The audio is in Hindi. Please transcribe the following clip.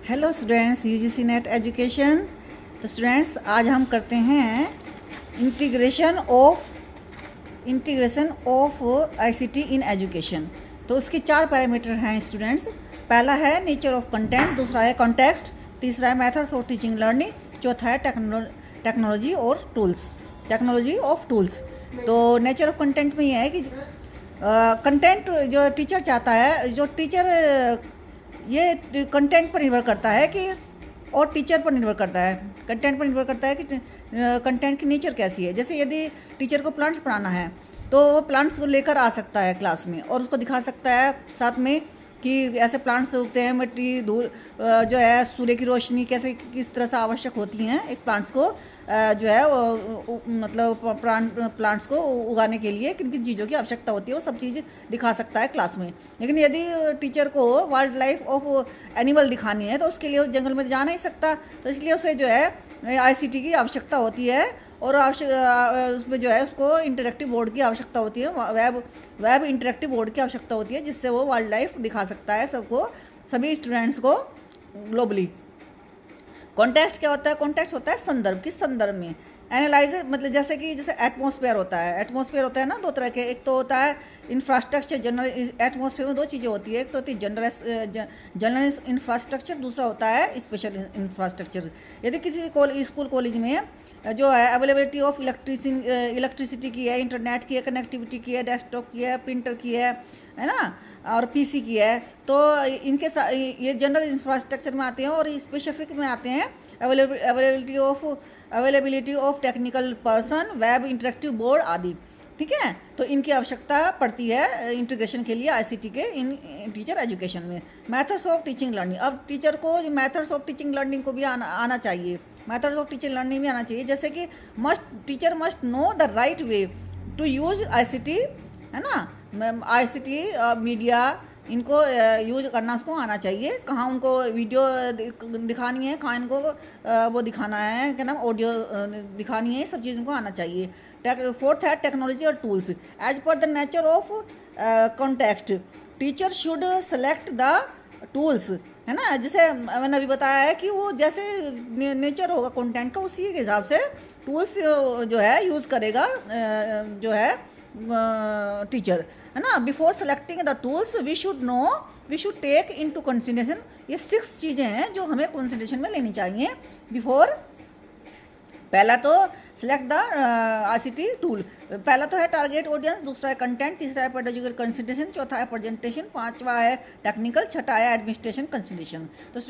Hello students, UGC net education. तो स्टूडेंट्स, आज हम करते हैं integration of ICT in education. तो उसके 4 पैरामीटर हैं स्टूडेंट्स। पहला है नेचर ऑफ कंटेंट, दूसरा है कॉन्टेक्स्ट, तीसरा है मेथड्स ऑफ टीचिंग लर्निंग, चौथा है टेक्नोलॉजी ऑफ टूल्स। तो नेचर ऑफ कंटेंट में ये है कि कंटेंट जो टीचर चाहता है, जो टीचर ये कंटेंट पर निर्भर करता है कि और टीचर पर निर्भर करता है, कंटेंट पर निर्भर करता है कि कंटेंट की नेचर कैसी है। जैसे यदि टीचर को प्लांट्स पढ़ाना है तो वो प्लांट्स को लेकर आ सकता है क्लास में और उसको दिखा सकता है साथ में कि ऐसे प्लांट्स उगते हैं, मिट्टी धूल जो है, सूर्य की रोशनी कैसे किस तरह से आवश्यक होती हैं एक प्लांट्स को जो है मतलब प्लांट्स को उगाने के लिए किन किन चीज़ों की आवश्यकता होती है, वो सब चीज़ दिखा सकता है क्लास में। लेकिन यदि टीचर को वाइल्ड लाइफ ऑफ एनिमल दिखानी है तो उसके लिए उस जंगल में जा नहीं सकता, तो इसलिए उसे जो है आईसीटी की आवश्यकता होती है और उसमें जो है उसको इंटरेक्टिव बोर्ड की आवश्यकता होती है, वेब इंटरेक्टिव बोर्ड की आवश्यकता होती है, जिससे वो वाइल्ड लाइफ दिखा सकता है सबको, सभी स्टूडेंट्स को ग्लोबली। कॉन्टेक्स्ट क्या होता है? कॉन्टेक्स्ट होता है संदर्भ, किस संदर्भ में। एनालाइज मतलब जैसे एटमॉस्फेयर होता है ना, दो तरह के। एक तो होता है इंफ्रास्ट्रक्चर, जनरल। एटमॉस्फेयर में दो चीज़ें होती है, एक तो होती है जनरल इंफ्रास्ट्रक्चर, दूसरा होता है स्पेशल इंफ्रास्ट्रक्चर। यदि किसी स्कूल कॉलेज में जो है अवेलेबिलिटी ऑफ इलेक्ट्रिसिटी की है, इंटरनेट की है, कनेक्टिविटी की है, डेस्कटॉप की है, प्रिंटर की है ना, और पीसी की है, तो इनके साथ ये जनरल इंफ्रास्ट्रक्चर में आते हैं। और स्पेसिफिक में आते हैं availability of technical person, web interactive board आदि। ठीक है, तो इनकी आवश्यकता पड़ती है इंटीग्रेशन के लिए आईसीटी के इन टीचर एजुकेशन में। मेथड्स ऑफ टीचिंग लर्निंग, अब टीचर को मेथड्स ऑफ टीचिंग लर्निंग को भी आना चाहिए, मेथड्स ऑफ टीचिंग लर्निंग भी आना चाहिए। जैसे कि teacher must know the right way to use ICT, है ना, आईसीटी मीडिया, इनको यूज करना उसको आना चाहिए। कहाँ उनको वीडियो दिखानी है, कहाँ इनको वो दिखाना है, क्या नाम, ऑडियो दिखानी है, सब चीज़ उनको आना चाहिए। फोर्थ है टेक्नोलॉजी और tools. As per the nature of context teacher should select the tools, है ना। जैसे मैंने अभी बताया है कि वो जैसे नेचर होगा कंटेंट का, उसी के हिसाब से टूल्स जो है यूज़ करेगा जो है टीचर, है ना। Before selecting the tools we should take into consideration. ये 6 चीज़ें हैं जो हमें कंसिडरेशन में लेनी चाहिए बिफोर। पहला तो सिलेक्ट द आईसीटी टूल, पहला तो है टारगेट ऑडियंस, दूसरा है कंटेंट, तीसरा है पेडागोजिकल कंसिडरेशन, चौथा है प्रेजेंटेशन, पांचवा है टेक्निकल, छठा है एडमिनिस्ट्रेशन कंसिडरेशन। तो